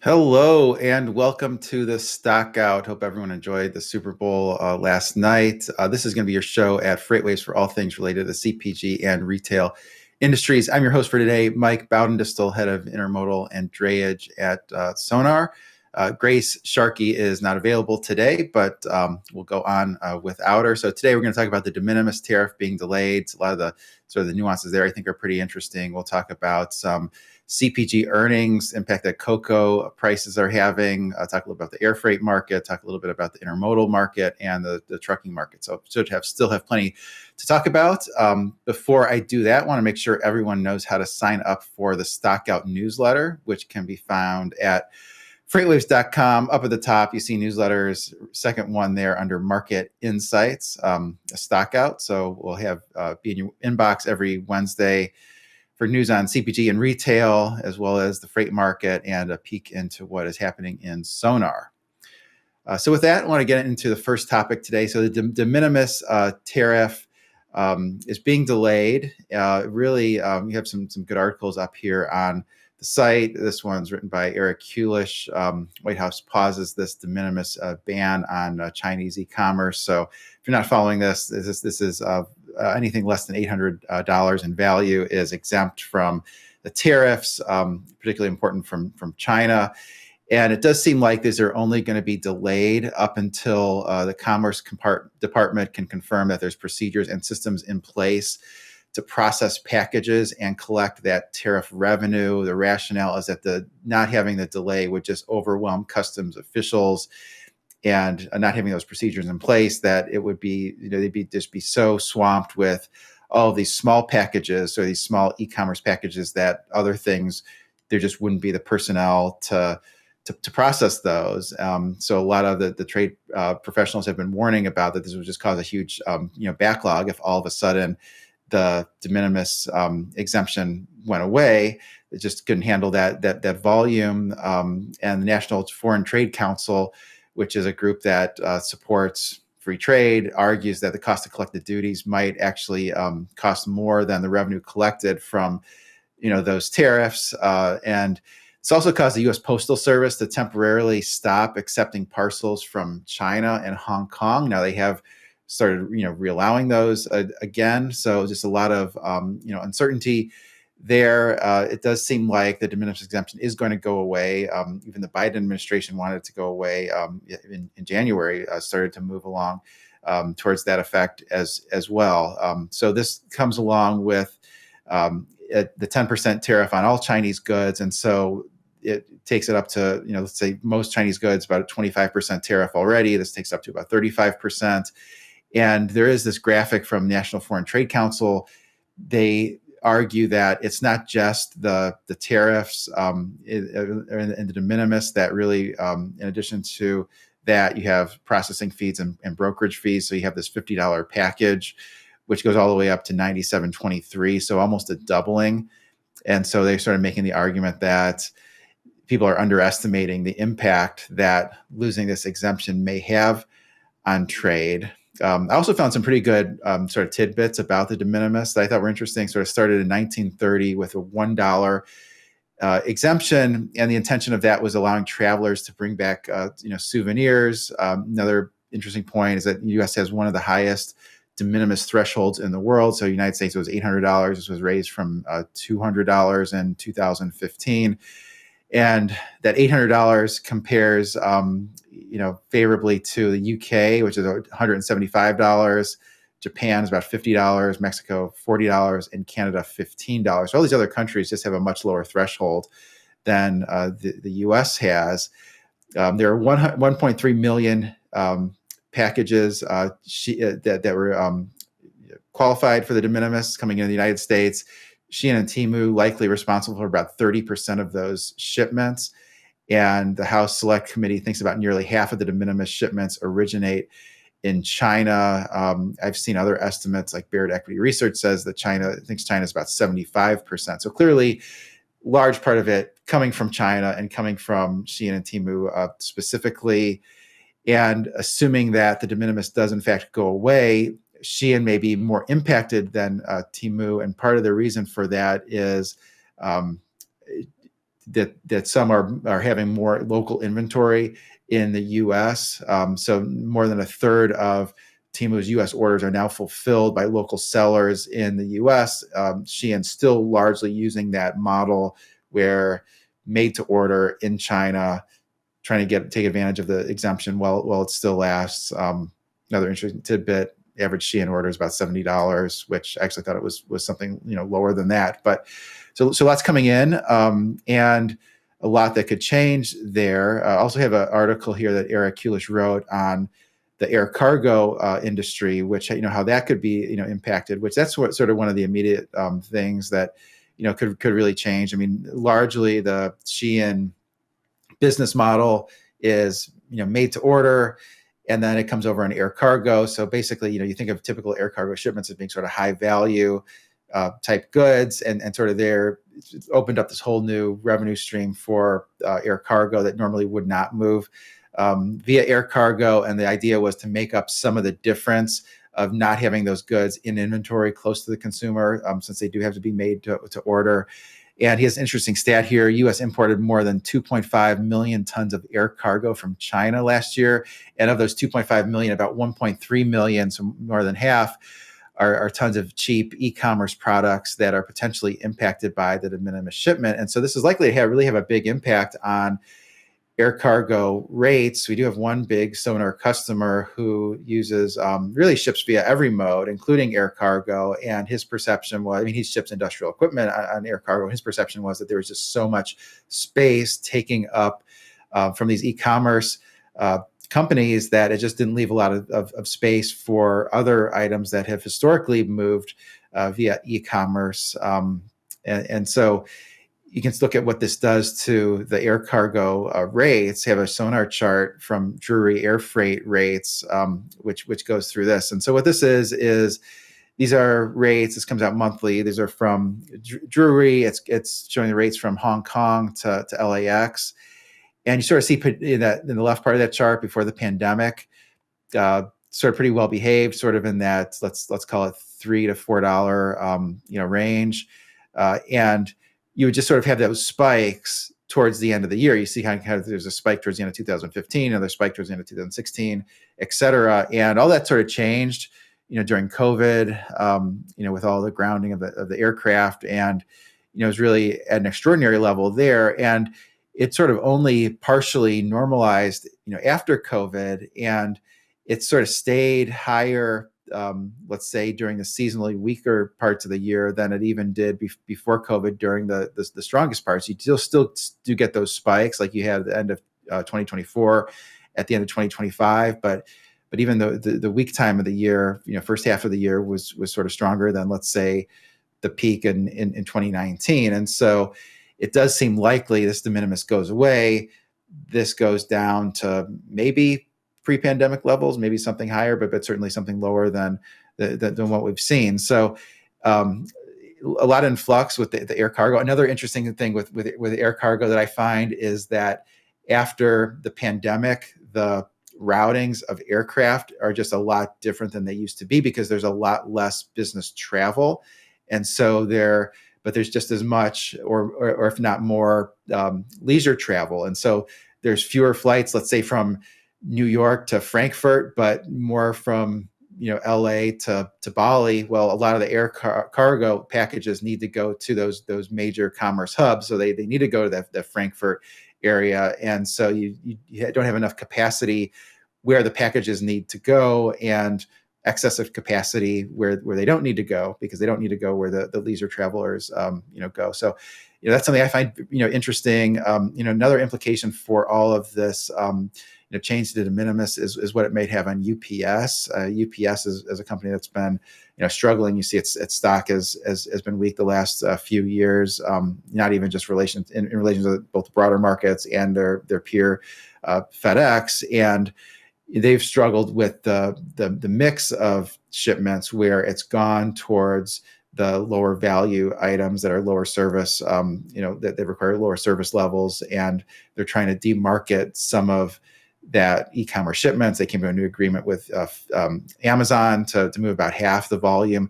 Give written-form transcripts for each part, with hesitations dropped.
Hello and welcome to the Stockout. Hope everyone enjoyed the Super Bowl last night. This is going to be your show at FreightWaves for all things related to CPG and retail industries. I'm your host for today, Mike Baudendistel, head of intermodal and drayage at Sonar. Grace Sharkey is not available today, but we'll go on without her. So today we're going to talk about the de minimis tariff being delayed. A lot of the sort of the nuances there I think are pretty interesting. We'll talk about some CPG earnings, impact that cocoa prices are having, talk a little about the air freight market, talk a little bit about the intermodal market and the trucking market. So still have plenty to talk about. Before I do that, I want to make sure everyone knows how to sign up for the Stockout newsletter, which can be found at FreightWaves.com. Up at the top, you see newsletters, second one there under Market Insights, a Stockout. So we'll have be in your inbox every Wednesday for news on CPG and retail, as well as the freight market and a peek into what is happening in Sonar. So with that, I want to get into the first topic today. So the de minimis tariff is being delayed. You have some good articles up here on the site. This one's written by Eric Kulish. White House pauses this de minimis ban on Chinese e-commerce. So if you're not following this is anything less than $800 in value is exempt from the tariffs, particularly important from China. And it does seem like these are only going to be delayed up until the Commerce Department can confirm that there's procedures and systems in place to process packages and collect that tariff revenue. The rationale is that not having the delay would just overwhelm customs officials, and not having those procedures in place, that it would be, they'd just be so swamped with all of these small packages or these small e-commerce packages that other things, there just wouldn't be the personnel to process those. So a lot of the trade professionals have been warning about that this would just cause a huge backlog if all of a sudden the de minimis exemption went away. It just couldn't handle that volume. And the National Foreign Trade Council, which is a group that supports free trade, argues that the cost of collected duties might actually cost more than the revenue collected from those tariffs. And it's also caused the U.S. Postal Service to temporarily stop accepting parcels from China and Hong Kong. Now they have started, reallowing those again. So just a lot of, uncertainty there. It does seem like the de minimis exemption is going to go away. Even the Biden administration wanted it to go away in January, started to move along towards that effect as well. So this comes along with the 10% tariff on all Chinese goods. And so it takes it up to, let's say most Chinese goods, about a 25% tariff already. This takes up to about 35%. And there is this graphic from National Foreign Trade Council. They argue that it's not just the tariffs and the de minimis that really, in addition to that, you have processing fees and brokerage fees. So you have this $50 package, which goes all the way up to $97.23, so almost a doubling. And so they started making the argument that people are underestimating the impact that losing this exemption may have on trade. I also found some pretty good sort of tidbits about the de minimis that I thought were interesting. Sort of started in 1930 with a $1 exemption, and the intention of that was allowing travelers to bring back, souvenirs. Another interesting point is that the U.S. has one of the highest de minimis thresholds in the world. So, United States was $800. This was raised from $200 in 2015. And that $800 compares, favorably to the UK, which is $175. Japan is about $50, Mexico $40, and Canada $15. So all these other countries just have a much lower threshold than the U.S. has. There are 1.3 million packages that were qualified for the de minimis coming into the United States. Shein and Temu likely responsible for about 30% of those shipments. And the House Select Committee thinks about nearly half of the de minimis shipments originate in China. I've seen other estimates, like Baird Equity Research says that China thinks China is about 75%. So clearly, large part of it coming from China and coming from Shein and Temu specifically. And assuming that the de minimis does in fact go away, Shein may be more impacted than Temu. And part of the reason for that is that some are having more local inventory in the U.S. So more than a third of Temu's U.S. orders are now fulfilled by local sellers in the U.S. Shein still largely using that model where made to order in China, trying to take advantage of the exemption while it still lasts. Another interesting tidbit: average Shein order is about $70, which I actually thought it was something lower than that. But so lots coming in, and a lot that could change there. I also have an article here that Eric Kulish wrote on the air cargo industry, which how that could be impacted. Which that's sort of one of the immediate things that could really change. I mean, largely the Shein business model is made to order, and then it comes over on air cargo. So basically, you think of typical air cargo shipments as being sort of high value type goods, and sort of it's opened up this whole new revenue stream for air cargo that normally would not move via air cargo. And the idea was to make up some of the difference of not having those goods in inventory close to the consumer, since they do have to be made to order. And he has an interesting stat here. U.S. imported more than 2.5 million tons of air cargo from China last year. And of those 2.5 million, about 1.3 million, so more than half, are tons of cheap e-commerce products that are potentially impacted by the de minimis shipment. And so this is likely to really have a big impact on air cargo rates. We do have one big sonar customer who uses really ships via every mode, including air cargo. And his perception was, he ships industrial equipment on air cargo. His perception was that there was just so much space taking up from these e-commerce companies that it just didn't leave a lot of space for other items that have historically moved via e-commerce. And so you can look at what this does to the air cargo rates. You have a sonar chart from Drewry air freight rates, which goes through this. And so what this is these are rates. This comes out monthly. These are from Drewry. It's showing the rates from Hong Kong to LAX. And you sort of see in the left part of that chart before the pandemic, sort of pretty well behaved, sort of in that let's call it $3 to $4 range, and you would just sort of have those spikes towards the end of the year. You see kind of there's a spike towards the end of 2015, another spike towards the end of 2016, et cetera, and all that sort of changed, during COVID, with all the grounding of the aircraft, and it was really at an extraordinary level there, and it sort of only partially normalized, after COVID, and it sort of stayed higher, let's say during the seasonally weaker parts of the year than it even did before COVID during the strongest parts. You still do get those spikes like you had at the end of 2024, at the end of 2025, but even the weak time of the year, first half of the year was sort of stronger than, let's say, the peak in 2019. And so it does seem likely this de minimis goes away. This goes down to maybe pre-pandemic levels, maybe something higher, but certainly something lower than what we've seen. So a lot in flux with the air cargo. Another interesting thing with air cargo that I find is that after the pandemic, the routings of aircraft are just a lot different than they used to be because there's a lot less business travel. And so there's just as much or if not more leisure travel. And so there's fewer flights, let's say from New York to Frankfurt, but more from LA to Bali. Well, a lot of the air cargo packages need to go to those major commerce hubs, so they need to go to the Frankfurt area, and so you don't have enough capacity where the packages need to go, and excessive capacity where they don't need to go because they don't need to go where the leisure travelers go. So that's something I find interesting. Another implication for all of this change to de minimis is what it may have on UPS. UPS is a company that's been struggling. You see its stock has been weak the last few years. Not even just in relation to both the broader markets and their peer FedEx, and they've struggled with the mix of shipments where it's gone towards the lower value items that are lower service, that they require lower service levels, and they're trying to demarket some of that e-commerce shipments. They came to a new agreement with Amazon to move about half the volume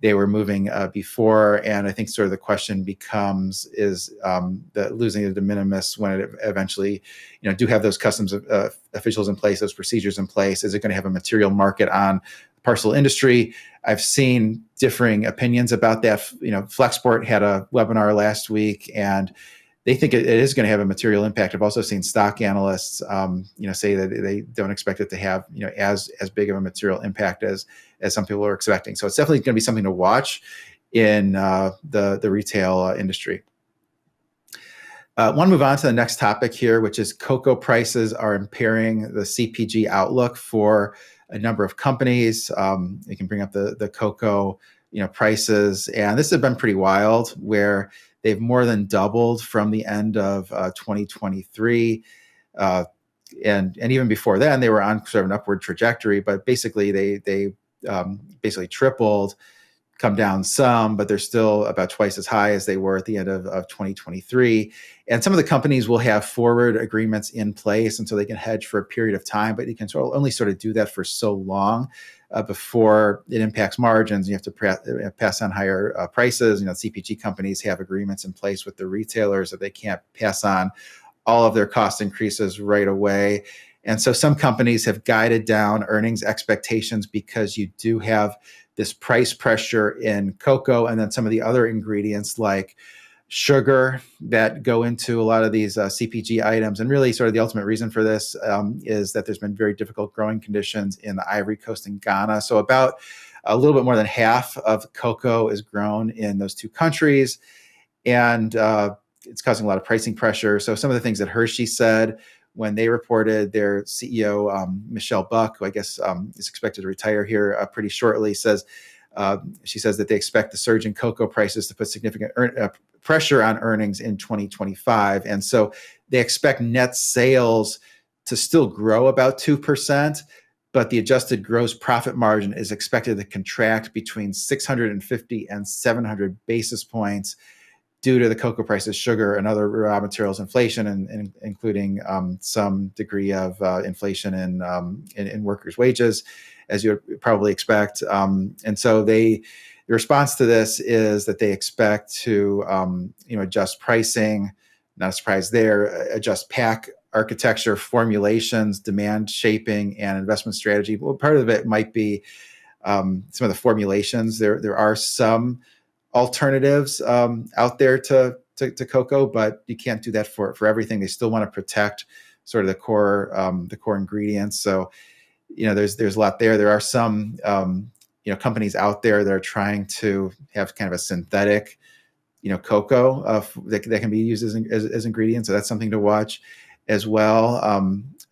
they were moving before. And I think sort of the question becomes is the losing the de minimis when it eventually, do have those customs officials in place, those procedures in place. Is it going to have a material market on parcel industry? I've seen differing opinions about that. Flexport had a webinar last week, and they think it is going to have a material impact. I've also seen stock analysts, say that they don't expect it to have, as big of a material impact as some people are expecting. So it's definitely going to be something to watch in the retail industry. I want to move on to the next topic here, which is cocoa prices are impairing the CPG outlook for a number of companies. You can bring up the cocoa, prices, and this has been pretty wild, where they've more than doubled from the end of 2023. And even before then, they were on sort of an upward trajectory, but basically they basically tripled, come down some, but they're still about twice as high as they were at the end of 2023. And some of the companies will have forward agreements in place, and so they can hedge for a period of time, but you can only sort of do that for so long before it impacts margins. You have to pass on higher prices. CPG companies have agreements in place with the retailers that they can't pass on all of their cost increases right away. And so some companies have guided down earnings expectations because you do have this price pressure in cocoa, and then some of the other ingredients like sugar that go into a lot of these CPG items. And really sort of the ultimate reason for this is that there's been very difficult growing conditions in the Ivory Coast and Ghana. So about a little bit more than half of cocoa is grown in those two countries. And it's causing a lot of pricing pressure. So some of the things that Hershey said when they reported, their CEO, Michelle Buck, who I guess is expected to retire here pretty shortly, she says that they expect the surge in cocoa prices to put significant pressure on earnings in 2025. And so they expect net sales to still grow about 2%, but the adjusted gross profit margin is expected to contract between 650 and 700 basis points due to the cocoa prices, sugar, and other raw materials inflation, and including some degree of inflation in workers' wages, as you would probably expect. And so the response to this is that they expect to adjust pricing, not a surprise there, adjust pack architecture, formulations, demand shaping, and investment strategy. Well, part of it might be some of the formulations. There are some alternatives out there to cocoa, but you can't do that for everything. They still want to protect sort of the core ingredients. So, there's a lot there. There are some companies out there that are trying to have kind of a synthetic cocoa that can be used as ingredients. So that's something to watch as well.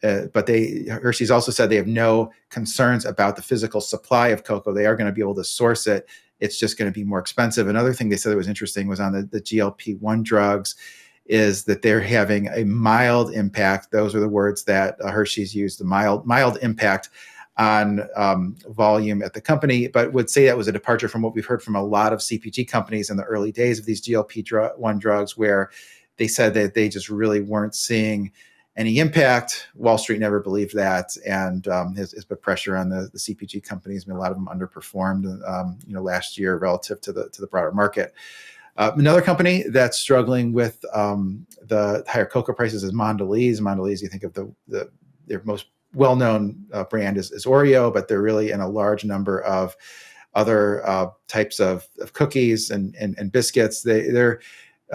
But Hershey's also said they have no concerns about the physical supply of cocoa. They are going to be able to source it. It's just going to be more expensive. Another thing they said that was interesting was on the GLP-1 drugs, is that they're having a mild impact. Those are the words that Hershey's used, the mild impact on volume at the company, but would say that was a departure from what we've heard from a lot of CPG companies in the early days of these GLP-1 drugs, where they said that they just really weren't seeing any impact. Wall Street never believed that, and has put pressure on the CPG companies. A lot of them underperformed, last year relative to the broader market. Another company that's struggling with the higher cocoa prices is Mondelez. Mondelez, you think of their most well-known brand is Oreo, but they're really in a large number of other types of cookies and biscuits. They're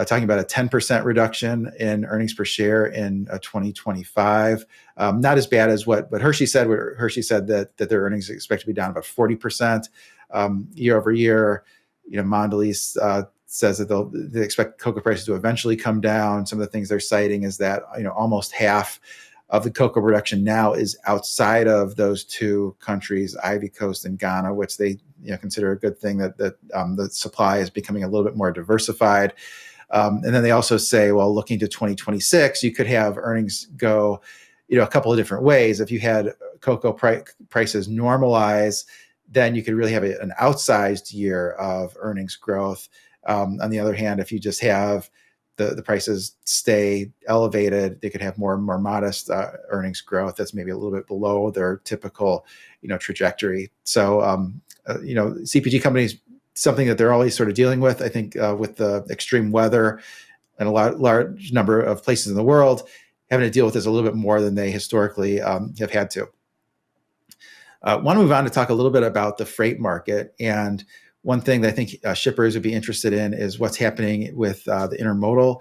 talking about a 10% reduction in earnings per share in 2025. Not as bad as what Hershey said. Hershey said that their earnings expect to be down about 40% year over year. Mondelez says that they expect cocoa prices to eventually come down. Some of the things they're citing is that almost half of the cocoa production now is outside of those two countries, Ivory Coast and Ghana, which they consider a good thing, that the supply is becoming a little bit more diversified. And then they also say, well, looking to 2026, you could have earnings go, a couple of different ways. If you had cocoa prices normalize, then you could really have an outsized year of earnings growth. On the other hand, if you just have the prices stay elevated, they could have more modest earnings growth that's maybe a little bit below their typical, trajectory. So, CPG companies something that they're always sort of dealing with. I think with the extreme weather and a large number of places in the world, having to deal with this a little bit more than they historically have had to. Want to move on to talk a little bit about the freight market. And one thing that I think shippers would be interested in is what's happening with the intermodal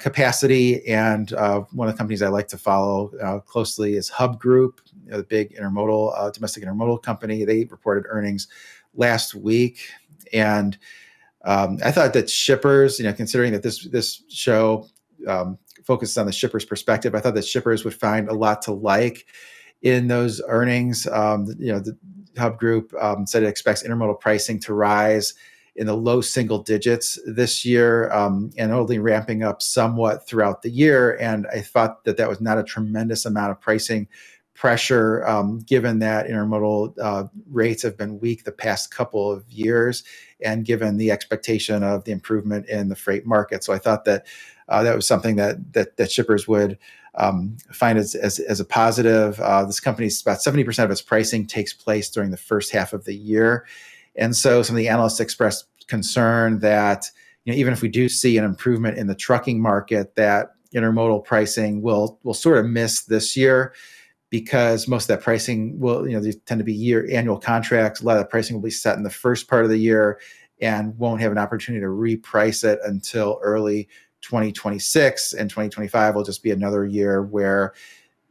capacity. And one of the companies I like to follow closely is Hub Group, the big intermodal, domestic intermodal company. They reported earnings last week. And I thought that shippers, considering that this show focuses on the shipper's perspective, I thought that shippers would find a lot to like in those earnings. The Hub Group said it expects intermodal pricing to rise in the low single digits this year, and only ramping up somewhat throughout the year. And I thought that was not a tremendous amount of pricing pressure, given that intermodal rates have been weak the past couple of years, and given the expectation of the improvement in the freight market. So I thought that that was something that shippers would find as a positive. This company's about 70% of its pricing takes place during the first half of the year. And so some of the analysts expressed concern that even if we do see an improvement in the trucking market, that intermodal pricing will sort of miss this year, because most of that pricing will, they tend to be annual contracts. A lot of that pricing will be set in the first part of the year and won't have an opportunity to reprice it until early 2026, and 2025 will just be another year where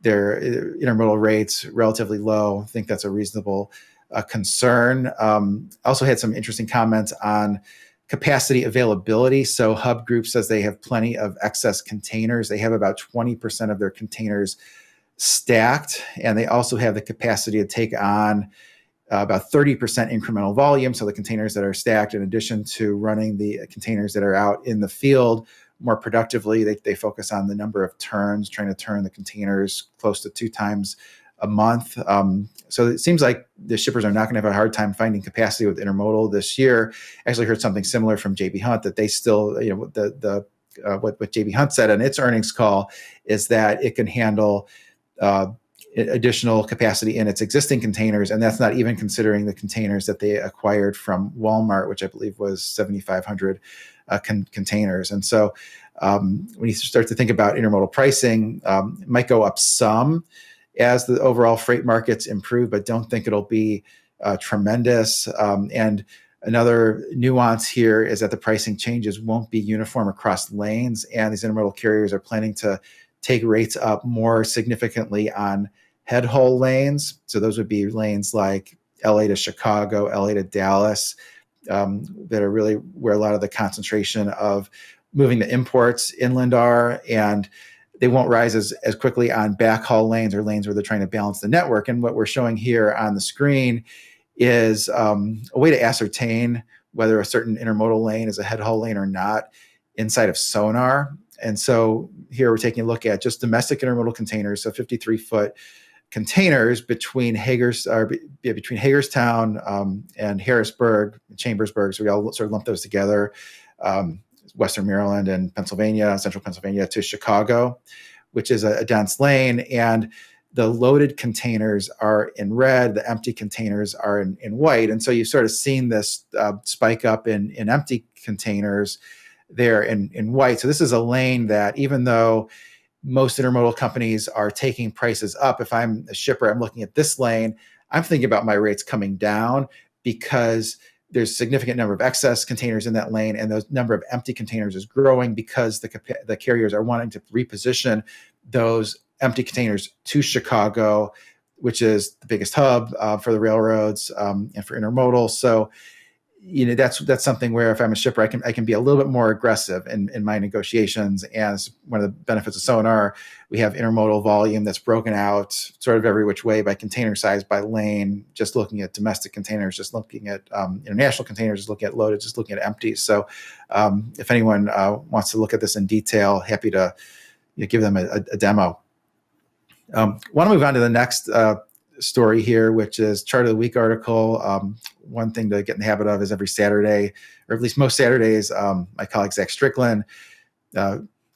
their intermodal rates relatively low. I think that's a reasonable concern. Also had some interesting comments on capacity availability. So Hub Group says they have plenty of excess containers. They have about 20% of their containers stacked, and they also have the capacity to take on about 30% incremental volume. So the containers that are stacked, in addition to running the containers that are out in the field more productively, they focus on the number of turns, trying to turn the containers close to 2 times a month. So it seems like the shippers are not going to have a hard time finding capacity with intermodal this year. I actually heard something similar from J.B. Hunt, that they still, what J.B. Hunt said on its earnings call is that it can handle additional capacity in its existing containers, and that's not even considering the containers that they acquired from Walmart, which I believe was 7,500 containers. And so when you start to think about intermodal pricing, it might go up some as the overall freight markets improve, but don't think it'll be tremendous. And another nuance here is that the pricing changes won't be uniform across lanes, and these intermodal carriers are planning to take rates up more significantly on head haul lanes. So those would be lanes like LA to Chicago, LA to Dallas, that are really where a lot of the concentration of moving the imports inland are. And they won't rise as quickly on backhaul lanes, or lanes where they're trying to balance the network. And what we're showing here on the screen is a way to ascertain whether a certain intermodal lane is a head haul lane or not inside of Sonar. And so here we're taking a look at just domestic intermodal containers, so 53-foot containers between Hagerstown and Harrisburg, Chambersburg. So we all sort of lump those together, Western Maryland and Pennsylvania, Central Pennsylvania to Chicago, which is a dense lane. And the loaded containers are in red, the empty containers are in white. And so you've sort of seen this spike up in empty containers there in white. So this is a lane that, even though most intermodal companies are taking prices up, if I'm a shipper, I'm looking at this lane, I'm thinking about my rates coming down, because there's a significant number of excess containers in that lane, and the number of empty containers is growing because the carriers are wanting to reposition those empty containers to Chicago, which is the biggest hub for the railroads and for intermodal. So that's something where, if I'm a shipper, I can be a little bit more aggressive in my negotiations. And it's one of the benefits of Sonar. We have intermodal volume that's broken out sort of every which way by container size, by lane, just looking at domestic containers, just looking at international containers, just looking at loaded, just looking at empties. So if anyone wants to look at this in detail, happy to give them a demo. Want to move on to the next story here, which is Chart of the Week article. One thing to get in the habit of is every Saturday, or at least most Saturdays, my colleague Zach Strickland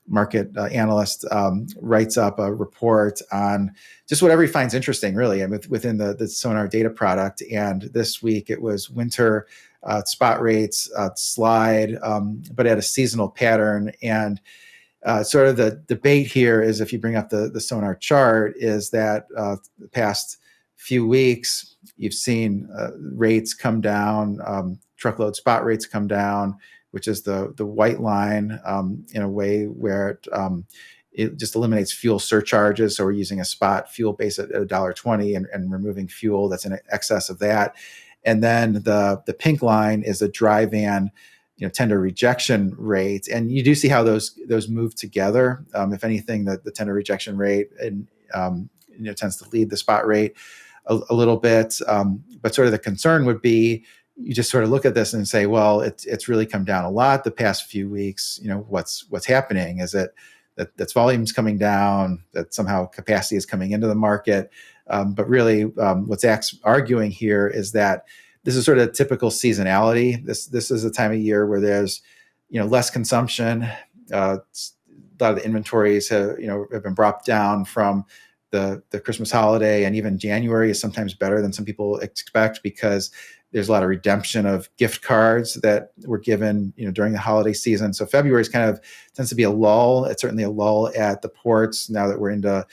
market analyst, writes up a report on just whatever he finds interesting, really, and within the Sonar data product. And this week it was winter spot rates slide, but at a seasonal pattern. And sort of the debate here is, if you bring up the Sonar chart, is that the past few weeks you've seen rates come down, truckload spot rates come down, which is the white line, in a way where it just eliminates fuel surcharges. So we're using a spot fuel base at $1.20 and removing fuel that's in excess of that. And then the pink line is a dry van, tender rejection rate, and you do see how those move together. If anything, the tender rejection rate and tends to lead the spot rate a little bit. But sort of the concern would be, you just sort of look at this and say, well, it's really come down a lot the past few weeks. What's happening? Is it that's volume's coming down, that somehow capacity is coming into the market? But really, what Zach's arguing here is that this is sort of typical seasonality. This is a time of year where there's less consumption. A lot of the inventories have been brought down from the Christmas holiday, and even January is sometimes better than some people expect, because there's a lot of redemption of gift cards that were given during the holiday season. So February is tends to be a lull. It's certainly a lull at the ports now that we're into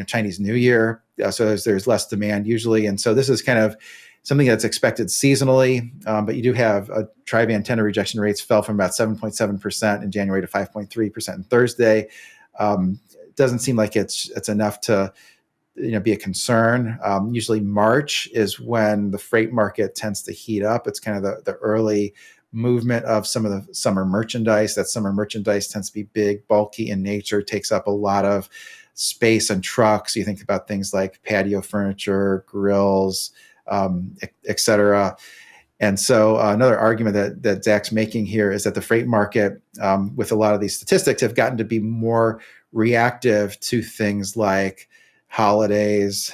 Chinese New Year. So there's less demand usually, and so this is kind of something that's expected seasonally. But you do have tri-van tender rejection rates fell from about 7.7% in January to 5.3% on Thursday. It doesn't seem like it's enough to be a concern. Usually March is when the freight market tends to heat up. It's kind of the early movement of some of the summer merchandise. That summer merchandise tends to be big, bulky in nature, takes up a lot of space and trucks. You think about things like patio furniture, grills, et cetera. And so another argument that Zach's making here is that the freight market, with a lot of these statistics, have gotten to be more reactive to things like holidays,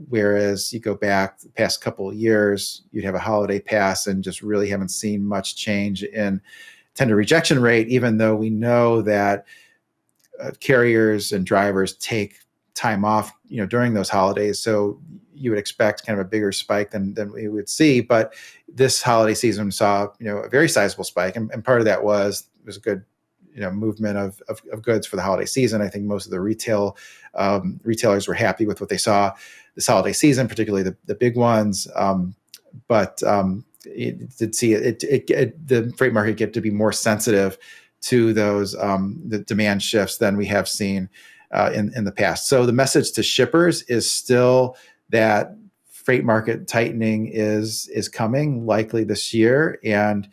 whereas you go back the past couple of years, you'd have a holiday pass and just really haven't seen much change in tender rejection rate, even though we know that carriers and drivers take time off during those holidays. So you would expect kind of a bigger spike than we would see. But this holiday season saw a very sizable spike, and part of that was a good movement of goods for the holiday season. I think most of the retailers were happy with what they saw this holiday season, particularly the big ones. But it did see the freight market get to be more sensitive to those the demand shifts than we have seen in the past. So the message to shippers is still that freight market tightening is coming likely this year, and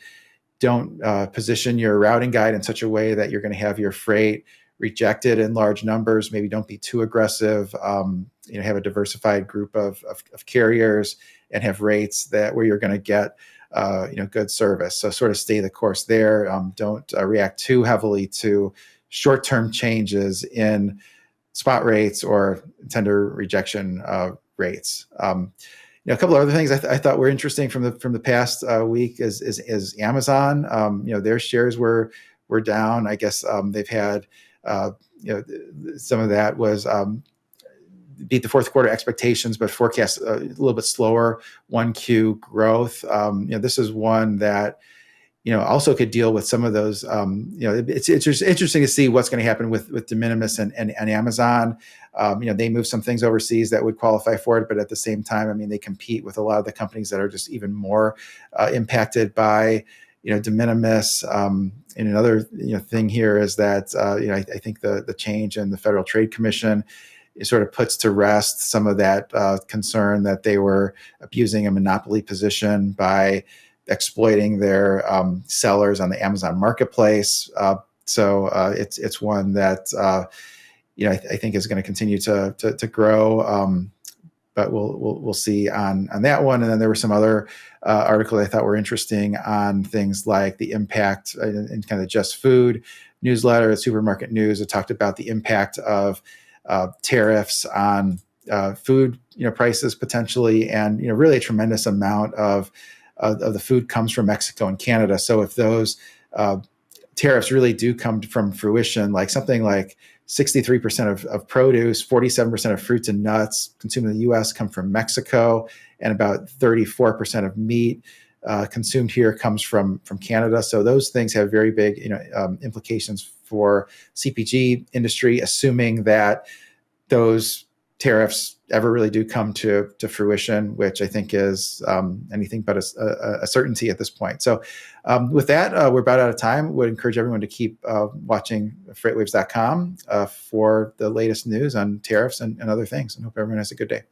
don't position your routing guide in such a way that you're going to have your freight rejected in large numbers. Maybe don't be too aggressive. Have a diversified group of carriers and have rates where you're going to get good service. So sort of stay the course there. Don't react too heavily to short-term changes in spot rates or tender rejection rates. A couple of other things I thought were interesting from the past week is Amazon. Their shares were down. I guess they've had some of that was beat the fourth quarter expectations, but forecast a little bit slower 1Q growth. This is one that also could deal with some of those. It's interesting to see what's going to happen with de minimis and Amazon. They move some things overseas that would qualify for it, but at the same time, they compete with a lot of the companies that are just even more impacted by de minimis. And another thing here is that I think the change in the Federal Trade Commission, it sort of puts to rest some of that concern that they were abusing a monopoly position by exploiting their sellers on the Amazon marketplace. So it's one that I think is going to continue to grow. But we'll see on that one. And then there were some other articles I thought were interesting on things like the impact in kind of Just Food newsletter, Supermarket News. It talked about the impact of tariffs on food prices potentially, and really a tremendous amount of the food comes from Mexico and Canada. So if those tariffs really do come from fruition, like something like 63% of produce, 47% of fruits and nuts consumed in the U.S. come from Mexico, and about 34% of meat consumed here comes from Canada. So those things have very big implications for CPG industry, assuming that those tariffs ever really do come to fruition, which I think is anything but a certainty at this point. So with that, we're about out of time. Would encourage everyone to keep watching FreightWaves.com for the latest news on tariffs and other things, and hope everyone has a good day.